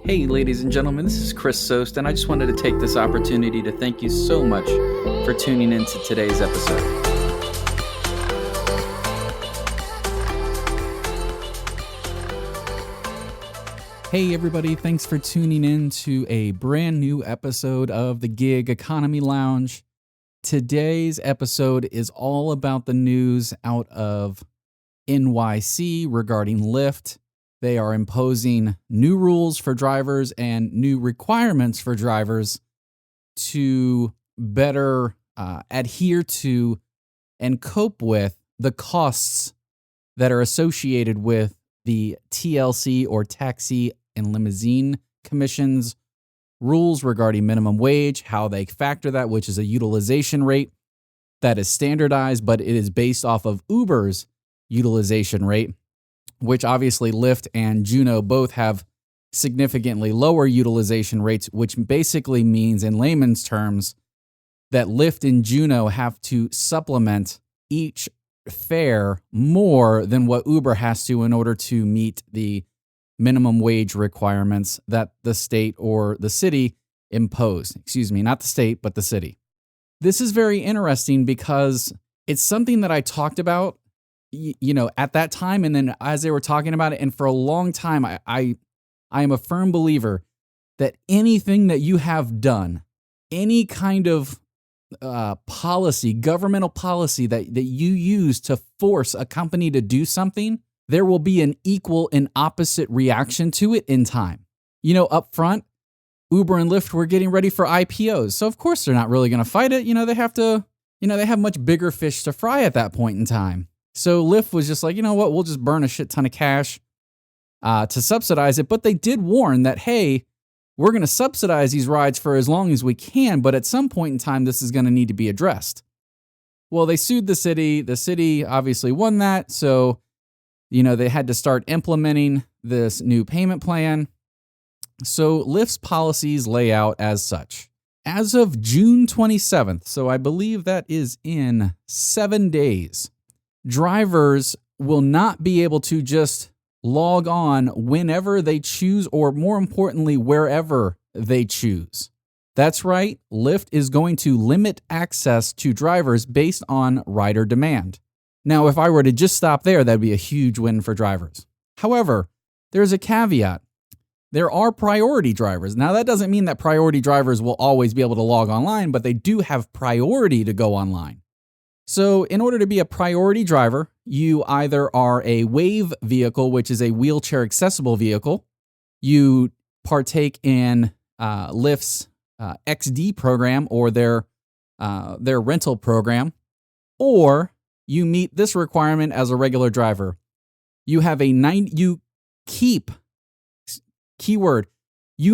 Hey, ladies and gentlemen, this is Chris Sost, and I just wanted to take this opportunity to thank you so much for tuning in to today's episode. Hey, everybody, thanks for tuning in to a brand new episode of the Gig Economy Lounge. Today's episode is all about the news out of NYC regarding Lyft. They are imposing new rules for drivers and new requirements for drivers to better adhere to and cope with the costs that are associated with the TLC or Taxi and Limousine Commission's rules regarding minimum wage, how they factor that, which is a utilization rate that is standardized, but it is based off of Uber's utilization rate, which obviously Lyft and Juno both have significantly lower utilization rates, which basically means in layman's terms that Lyft and Juno have to supplement each fare more than what Uber has to in order to meet the minimum wage requirements that the state or the city imposed. Excuse me, not the state, but the city. This is very interesting because it's something that I talked about at that time, and then as they were talking about it, and for a long time, I am a firm believer that anything that you have done, any kind of policy, governmental policy that you use to force a company to do something, there will be an equal and opposite reaction to it in time. Up front, Uber and Lyft were getting ready for IPOs, so of course they're not really going to fight it. They have much bigger fish to fry at that point in time. So Lyft was just like, you know what, we'll just burn a shit ton of cash to subsidize it. But they did warn that, hey, we're going to subsidize these rides for as long as we can, but at some point in time, this is going to need to be addressed. Well, they sued the city. The city obviously won that. So, they had to start implementing this new payment plan. So Lyft's policies lay out as such. As of June 27th, so I believe that is in 7 days, drivers will not be able to just log on whenever they choose, or more importantly, wherever they choose. That's right, Lyft is going to limit access to drivers based on rider demand. Now, if I were to just stop there, that'd be a huge win for drivers. However, there's a caveat. There are priority drivers. Now, that doesn't mean that priority drivers will always be able to log online, but they do have priority to go online. So in order to be a priority driver, you either are a WAVE vehicle, which is a wheelchair accessible vehicle. You partake in Lyft's XD program or their rental program, or you meet this requirement as a regular driver. You have you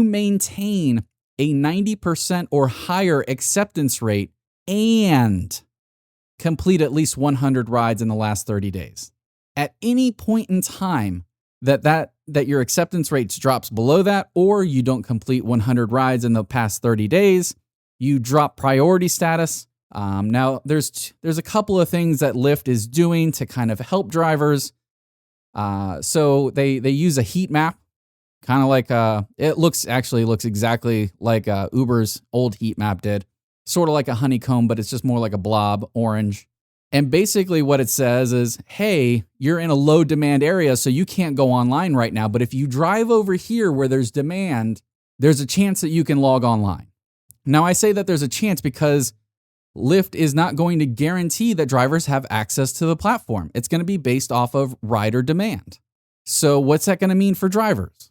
maintain a 90% or higher acceptance rate and complete at least 100 rides in the last 30 days. At any point in time that your acceptance rates drops below that, or you don't complete 100 rides in the past 30 days, you drop priority status. Now, there's a couple of things that Lyft is doing to kind of help drivers. So they use a heat map, kind of like it looks exactly like Uber's old heat map did. Sort of like a honeycomb, but it's just more like a blob, orange. And basically what it says is, hey, you're in a low demand area, so you can't go online right now. But if you drive over here where there's demand, there's a chance that you can log online. Now, I say that there's a chance because Lyft is not going to guarantee that drivers have access to the platform. It's going to be based off of rider demand. So what's that going to mean for drivers?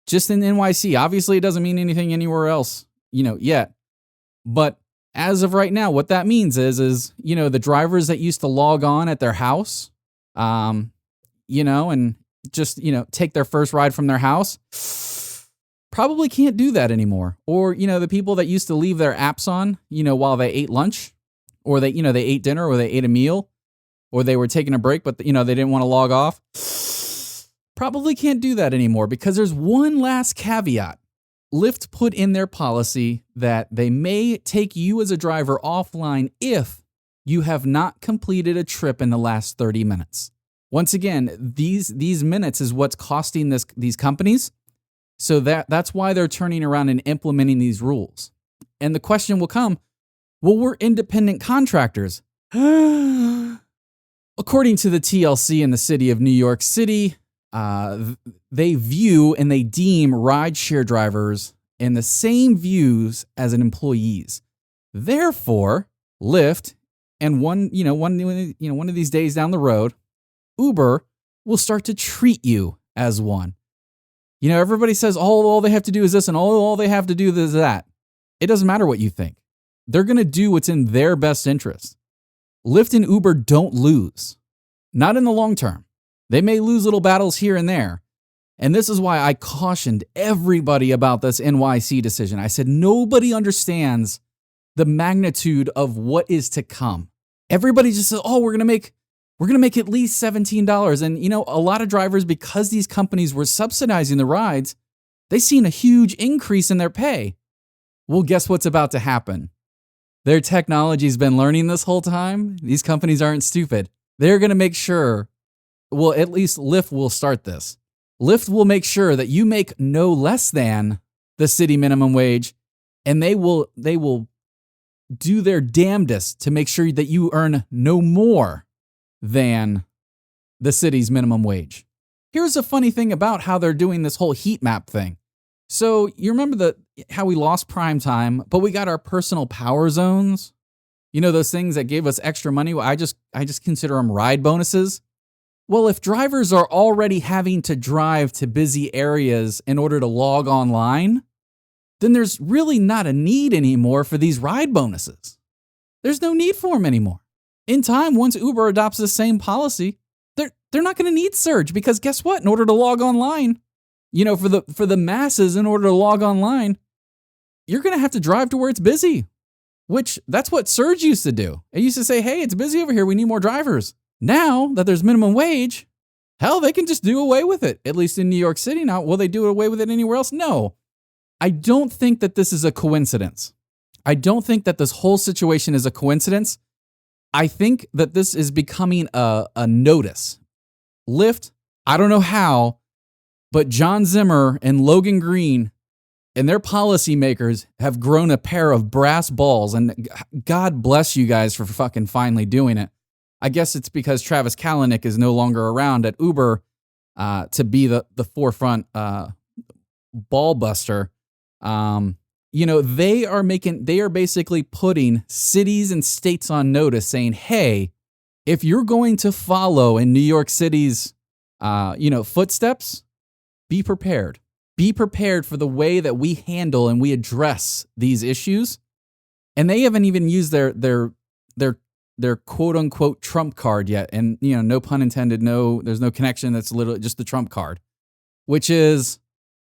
Just in NYC, obviously it doesn't mean anything anywhere else, yet. But as of right now, what that means is the drivers that used to log on at their house, and just, take their first ride from their house, probably can't do that anymore. Or, the people that used to leave their apps on, while they ate lunch, or they ate dinner, or they ate a meal, or they were taking a break, but, they didn't want to log off, probably can't do that anymore because there's one last caveat. Lyft put in their policy that they may take you as a driver offline if you have not completed a trip in the last 30 minutes. Once again, these minutes is what's costing these companies So that's why they're turning around and implementing these rules. And the question will come, well, we're independent contractors. According to the TLC in the city of New York City, they view and they deem rideshare drivers in the same views as an employees. Therefore, Lyft and one of these days down the road, Uber will start to treat you as one. Everybody says, all they have to do is this and all they have to do is that. It doesn't matter what you think. They're going to do what's in their best interest. Lyft and Uber don't lose. Not in the long term. They may lose little battles here and there. And this is why I cautioned everybody about this NYC decision. I said, nobody understands the magnitude of what is to come. Everybody just says, we're going to make at least $17. And, a lot of drivers, because these companies were subsidizing the rides, they seen a huge increase in their pay. Well, guess what's about to happen? Their technology's been learning this whole time. These companies aren't stupid. They're going to make sure, well, at least Lyft will start this. Lyft will make sure that you make no less than the city minimum wage, and they will do their damnedest to make sure that you earn no more than the city's minimum wage. Here's a funny thing about how they're doing this whole heat map thing. So you remember how we lost prime time, but we got our personal power zones? Those things that gave us extra money? I just consider them ride bonuses. Well, if drivers are already having to drive to busy areas in order to log online, then there's really not a need anymore for these ride bonuses. There's no need for them anymore. In time, once Uber adopts the same policy, they're not going to need surge, because guess what? In order to log online, for the masses, in order to log online, you're going to have to drive to where it's busy, which that's what surge used to do. It used to say, hey, it's busy over here. We need more drivers. Now that there's minimum wage, hell, they can just do away with it, at least in New York City. Now, will they do away with it anywhere else? No. I don't think that this is a coincidence. I don't think that this whole situation is a coincidence. I think that this is becoming a notice. Lyft, I don't know how, but John Zimmer and Logan Green and their policymakers have grown a pair of brass balls, and God bless you guys for fucking finally doing it. I guess it's because Travis Kalanick is no longer around at Uber to be the forefront ball buster. They are basically putting cities and states on notice, saying, hey, if you're going to follow in New York City's footsteps, be prepared. Be prepared for the way that we handle and we address these issues. And they haven't even used their quote unquote Trump card yet. And, no pun intended, there's no connection. That's literally just the Trump card, which is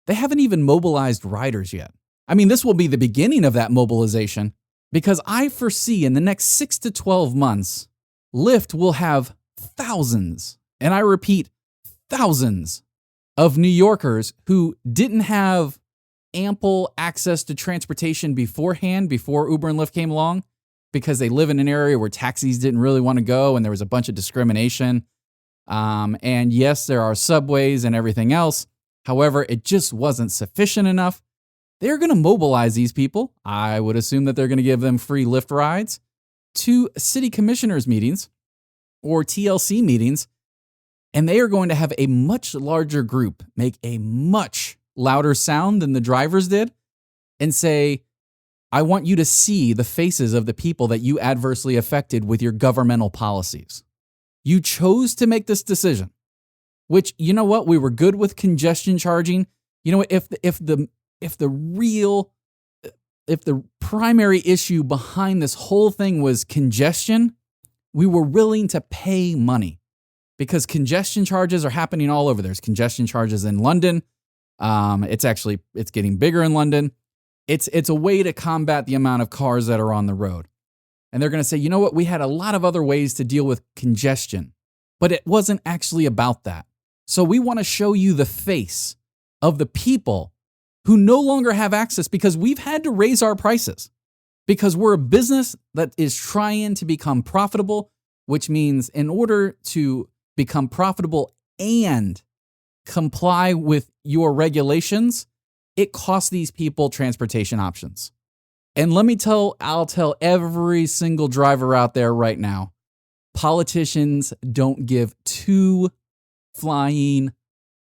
they haven't even mobilized riders yet. I mean, this will be the beginning of that mobilization, because I foresee in the next 6 to 12 months, Lyft will have thousands, and I repeat, thousands of New Yorkers who didn't have ample access to transportation beforehand, before Uber and Lyft came along, because they live in an area where taxis didn't really want to go and there was a bunch of discrimination. And yes, there are subways and everything else. However, it just wasn't sufficient enough. They're going to mobilize these people. I would assume that they're going to give them free Lyft rides to city commissioners meetings or TLC meetings. And they are going to have a much larger group make a much louder sound than the drivers did and say, I want you to see the faces of the people that you adversely affected with your governmental policies. You chose to make this decision, which, you know what? We were good with congestion charging. If the primary issue behind this whole thing was congestion, we were willing to pay money, because congestion charges are happening all over. There's congestion charges in London. It's getting bigger in London. It's a way to combat the amount of cars that are on the road. And they're going to say, you know what? We had a lot of other ways to deal with congestion, but it wasn't actually about that. So we want to show you the face of the people who no longer have access, because we've had to raise our prices, because we're a business that is trying to become profitable, which means in order to become profitable and comply with your regulations, it costs these people transportation options. And I'll tell every single driver out there right now, politicians don't give two flying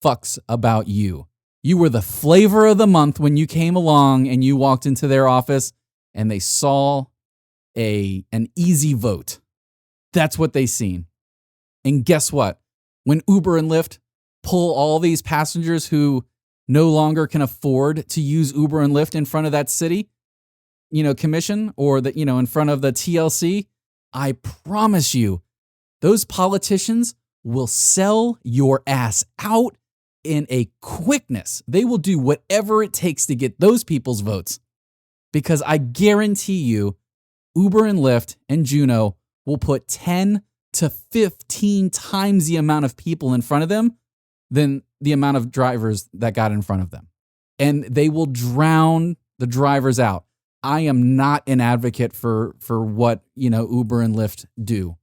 fucks about you. You were the flavor of the month when you came along and you walked into their office and they saw an easy vote. That's what they seen. And guess what? When Uber and Lyft pull all these passengers who no longer can afford to use Uber and Lyft in front of that city, commission, or in front of the TLC, I promise you, those politicians will sell your ass out in a quickness. They will do whatever it takes to get those people's votes. Because I guarantee you, Uber and Lyft and Juno will put 10 to 15 times the amount of people in front of them than the amount of drivers that got in front of them. And they will drown the drivers out. I am not an advocate for what, Uber and Lyft do.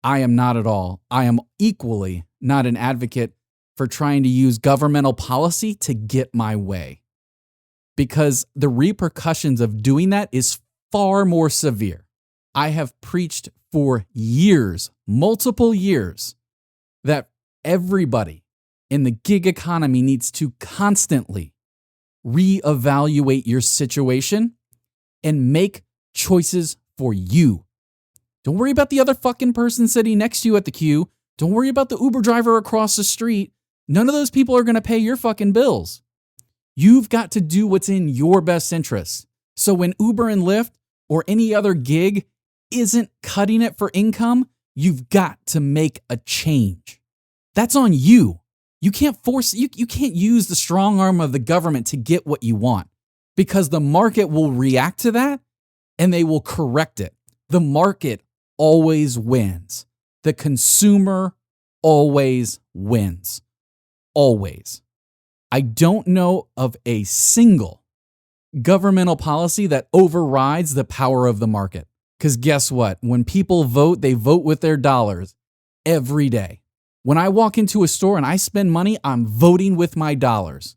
I am not at all. I am equally not an advocate for trying to use governmental policy to get my way. Because the repercussions of doing that is far more severe. I have preached for years, multiple years, that everybody in the gig economy needs to constantly reevaluate your situation and make choices for you. Don't worry about the other fucking person sitting next to you at the queue. Don't worry about the Uber driver across the street. None of those people are going to pay your fucking bills. You've got to do what's in your best interest. So when Uber and Lyft or any other gig isn't cutting it for income, you've got to make a change. That's on you. You can't you can't use the strong arm of the government to get what you want, because the market will react to that and they will correct it. The market always wins. The consumer always wins. Always. I don't know of a single governmental policy that overrides the power of the market. Because guess what? When people vote, they vote with their dollars every day. When I walk into a store and I spend money, I'm voting with my dollars.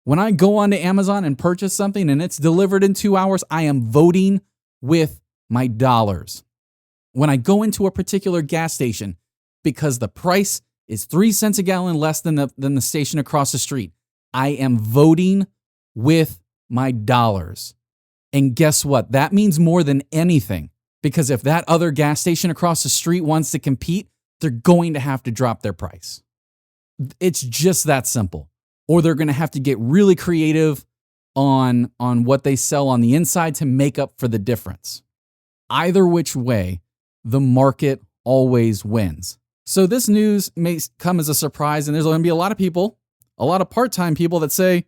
When I go onto Amazon and purchase something and it's delivered in 2 hours, I am voting with my dollars. When I go into a particular gas station because the price is 3 cents a gallon less than the station across the street, I am voting with my dollars. And guess what? That means more than anything, because if that other gas station across the street wants to compete, they're going to have to drop their price. It's just that simple. Or they're going to have to get really creative on what they sell on the inside to make up for the difference. Either which way, the market always wins. So this news may come as a surprise, and there's going to be a lot of people, a lot of part-time people that say,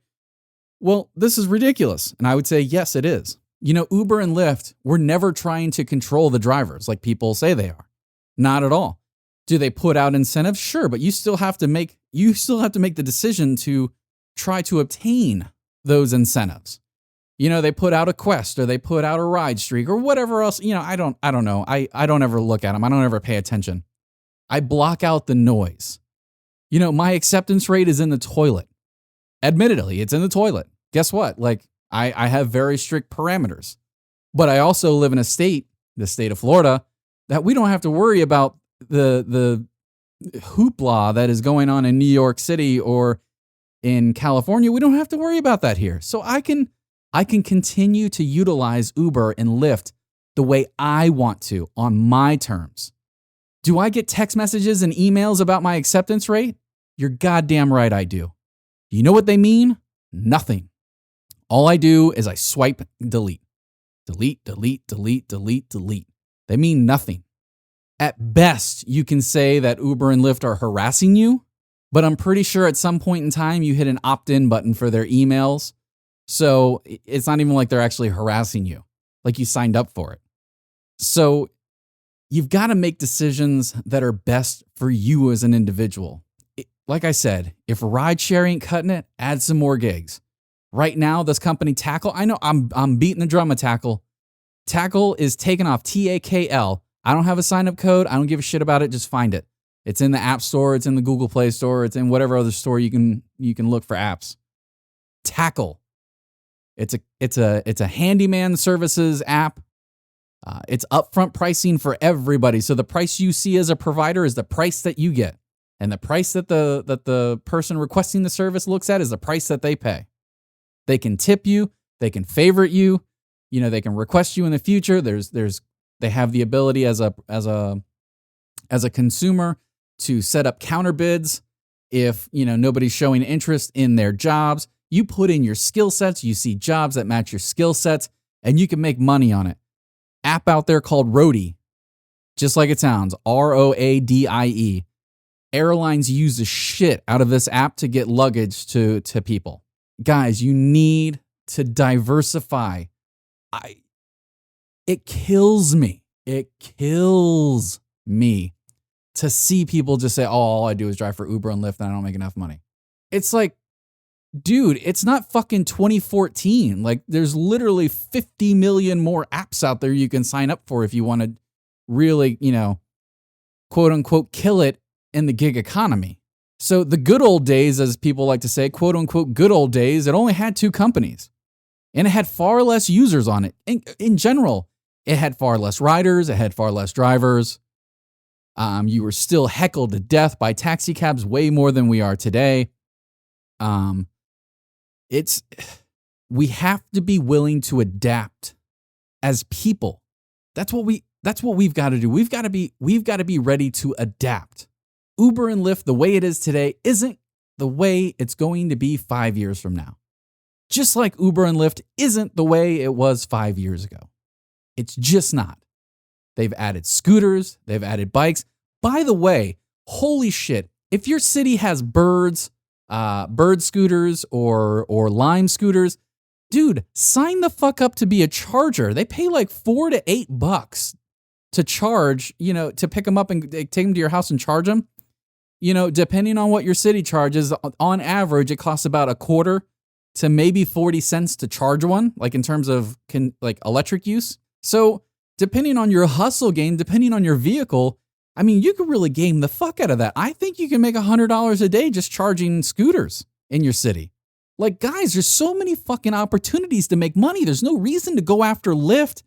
well, this is ridiculous. And I would say, yes, it is. Uber and Lyft were never trying to control the drivers like people say they are. Not at all. Do they put out incentives? Sure, but you still have to make the decision to try to obtain those incentives. They put out a quest, or they put out a ride streak, or whatever else. I don't know. I don't ever look at them. I don't ever pay attention. I block out the noise. My acceptance rate is in the toilet. Admittedly, it's in the toilet. Guess what? I have very strict parameters. But I also live in a state, the state of Florida, that we don't have to worry about the hoopla that is going on in New York City or in California. We don't have to worry about that here. So I can continue to utilize Uber and Lyft the way I want to on my terms. Do I get text messages and emails about my acceptance rate? You're goddamn right I do. You know what they mean? Nothing. All I do is I swipe delete. Delete, delete, delete, delete, delete. They mean nothing. At best, you can say that Uber and Lyft are harassing you, but I'm pretty sure at some point in time you hit an opt-in button for their emails. So it's not even like they're actually harassing you, like you signed up for it. So you've got to make decisions that are best for you as an individual. Like I said, if rideshare ain't cutting it, add some more gigs. Right now, this company Tackle, I know I'm beating the drum of Tackle. Tackle is taking off TAKL. I don't have a sign-up code. I don't give a shit about it. Just find it. It's in the App Store, it's in the Google Play Store, it's in whatever other store you can look for apps. Tackle. It's a handyman services app. It's upfront pricing for everybody. So the price you see as a provider is the price that you get. And the price that the person requesting the service looks at is the price that they pay. They can tip you, they can favorite you, they can request you in the future. They have the ability as a consumer to set up counter bids if, nobody's showing interest in their jobs. You put in your skill sets, you see jobs that match your skill sets, and you can make money on it. App out there called Roadie, just like it sounds, Roadie. Airlines use the shit out of this app to get luggage to people. Guys, you need to diversify. It kills me. It kills me to see people just say, oh, all I do is drive for Uber and Lyft and I don't make enough money. It's like, dude, it's not fucking 2014. Like, there's literally 50 million more apps out there you can sign up for if you want to really, quote unquote, kill it in the gig economy. So the good old days, as people like to say, quote unquote, good old days, it only had 2 companies and it had far less users on it. In general, it had far less riders. It had far less drivers. You were still heckled to death by taxi cabs way more than we are today. We have to be willing to adapt as people. That's what we've got to do. We've got to be ready to adapt. Uber and Lyft, the way it is today, isn't the way it's going to be 5 years from now. Just like Uber and Lyft isn't the way it was 5 years ago. It's just not. They've added scooters, they've added bikes. By the way, holy shit, if your city has bird scooters or Lime scooters, dude, sign the fuck up to be a charger. They pay like $4 to $8 to charge, to pick them up and take them to your house and charge them. Depending on what your city charges, on average, it costs about a quarter to maybe 40 cents to charge one, like in terms of electric use. So depending on your hustle game, depending on your vehicle, I mean, you could really game the fuck out of that. I think you can make $100 a day just charging scooters in your city. Like, guys, there's so many fucking opportunities to make money. There's no reason to go after Lyft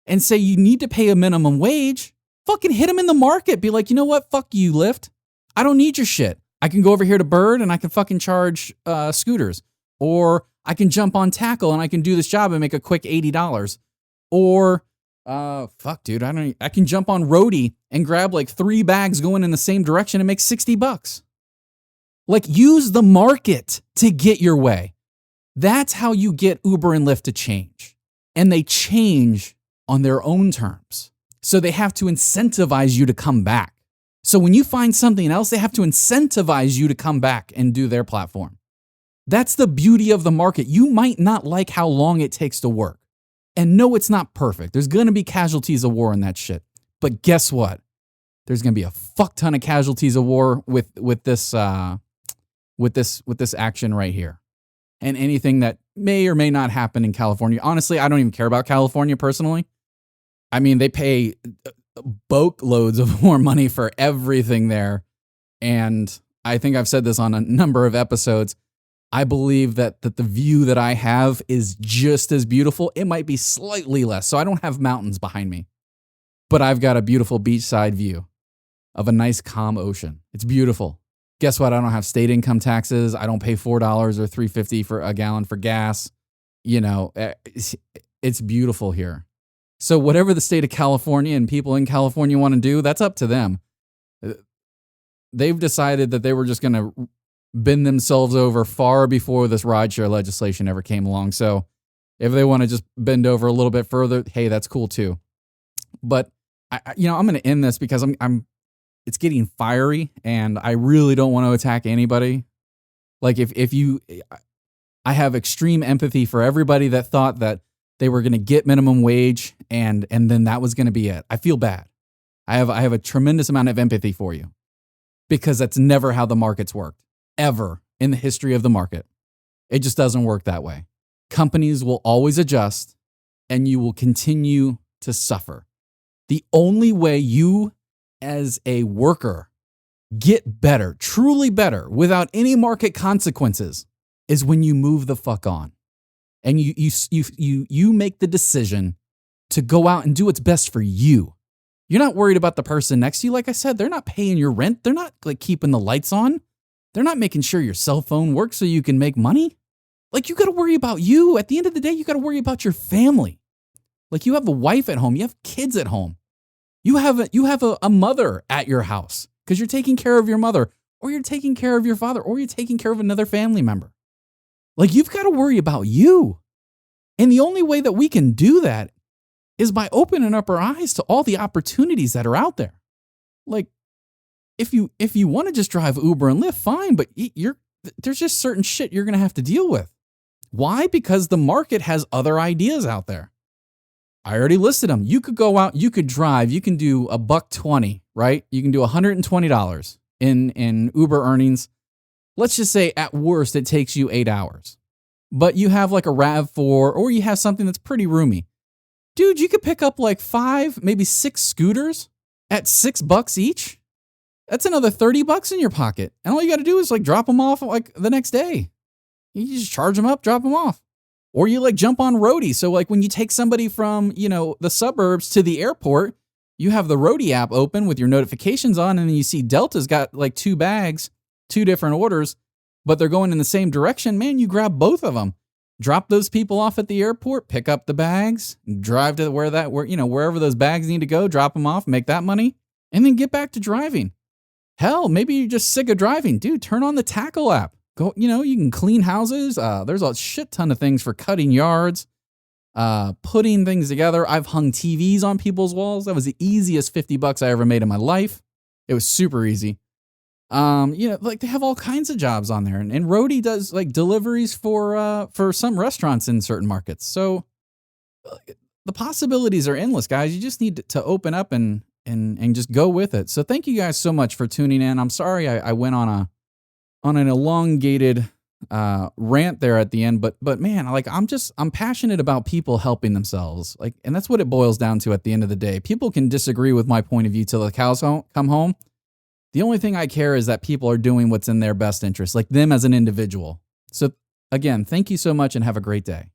and say you need to pay a minimum wage. Fucking hit them in the market. Be like, you know what? Fuck you, Lyft. I don't need your shit. I can go over here to Bird and I can fucking charge scooters. Or I can jump on Tackle and I can do this job and make a quick $80. Or, fuck, dude, I can jump on Roadie and grab like 3 bags going in the same direction and make $60. Like, use the market to get your way. That's how you get Uber and Lyft to change. And they change on their own terms. So they have to incentivize you to come back. So when you find something else, they have to incentivize you to come back and do their platform. That's the beauty of the market. You might not like how long it takes to work. And no, it's not perfect. There's going to be casualties of war in that shit. But guess what? There's going to be a fuck ton of casualties of war with this action right here. And anything that may or may not happen in California. Honestly, I don't even care about California personally. I mean, they pay boatloads of more money for everything there. And I think I've said this on a number of episodes. I believe that the view that I have is just as beautiful. It might be slightly less. So I don't have mountains behind me, but I've got a beautiful beachside view of a nice calm ocean. It's beautiful. Guess what? I don't have state income taxes. I don't pay $4 or $3.50 for a gallon for gas. It's beautiful here. So whatever the state of California and people in California want to do, that's up to them. They've decided that they were just going to bend themselves over far before this rideshare legislation ever came along. So if they want to just bend over a little bit further, hey, that's cool too. But I'm going to end this because it's getting fiery and I really don't want to attack anybody. Like I have extreme empathy for everybody that thought that they were going to get minimum wage and then that was going to be it. I feel bad. I have a tremendous amount of empathy for you because that's never how the market's worked. Ever in the history of the market. It just doesn't work that way. Companies will always adjust and you will continue to suffer. The only way you as a worker get better, truly better, without any market consequences is when you move the fuck on. And you make the decision to go out and do what's best for you. You're not worried about the person next to you. Like I said, they're not paying your rent. They're not like keeping the lights on. They're not making sure your cell phone works so you can make money. Like, you got to worry about you. At the end of the day, you got to worry about your family. Like, you have a wife at home. You have kids at home. You have a mother at your house because you're taking care of your mother, or you're taking care of your father, or you're taking care of another family member. Like, you've got to worry about you. And the only way that we can do that is by opening up our eyes to all the opportunities that are out there. Like, if you want to just drive Uber and Lyft, fine, but there's just certain shit you're going to have to deal with. Why? Because the market has other ideas out there. I already listed them. You could go out, you could drive, you can do $120, right? You can do $120 in Uber earnings. Let's just say at worst it takes you 8 hours. But you have like a RAV4, or you have something that's pretty roomy. Dude, you could pick up like 5, maybe 6 scooters at $6 each. That's another $30 in your pocket. And all you got to do is like drop them off like the next day. You just charge them up, drop them off. Or you like jump on Roadie. So like when you take somebody from, the suburbs to the airport, you have the Roadie app open with your notifications on, and then you see Delta's got like 2 bags, 2 different orders, but they're going in the same direction. Man, you grab both of them. Drop those people off at the airport, pick up the bags, drive to wherever those bags need to go, drop them off, make that money, and then get back to driving. Hell, maybe you're just sick of driving. Dude, turn on the Tackle app. Go, you can clean houses. There's a shit ton of things for cutting yards, putting things together. I've hung TVs on people's walls. That was the easiest $50 I ever made in my life. It was super easy. Like they have all kinds of jobs on there, and Roadie does like deliveries for some restaurants in certain markets. So the possibilities are endless, guys. You just need to open up and just go with it. So thank you guys so much for tuning in. I'm sorry I went on an elongated rant there at the end, but man, like I'm passionate about people helping themselves. Like, and that's what it boils down to at the end of the day. People can disagree with my point of view till the cows come home. The only thing I care is that people are doing what's in their best interest, like them as an individual. So again, thank you so much and have a great day.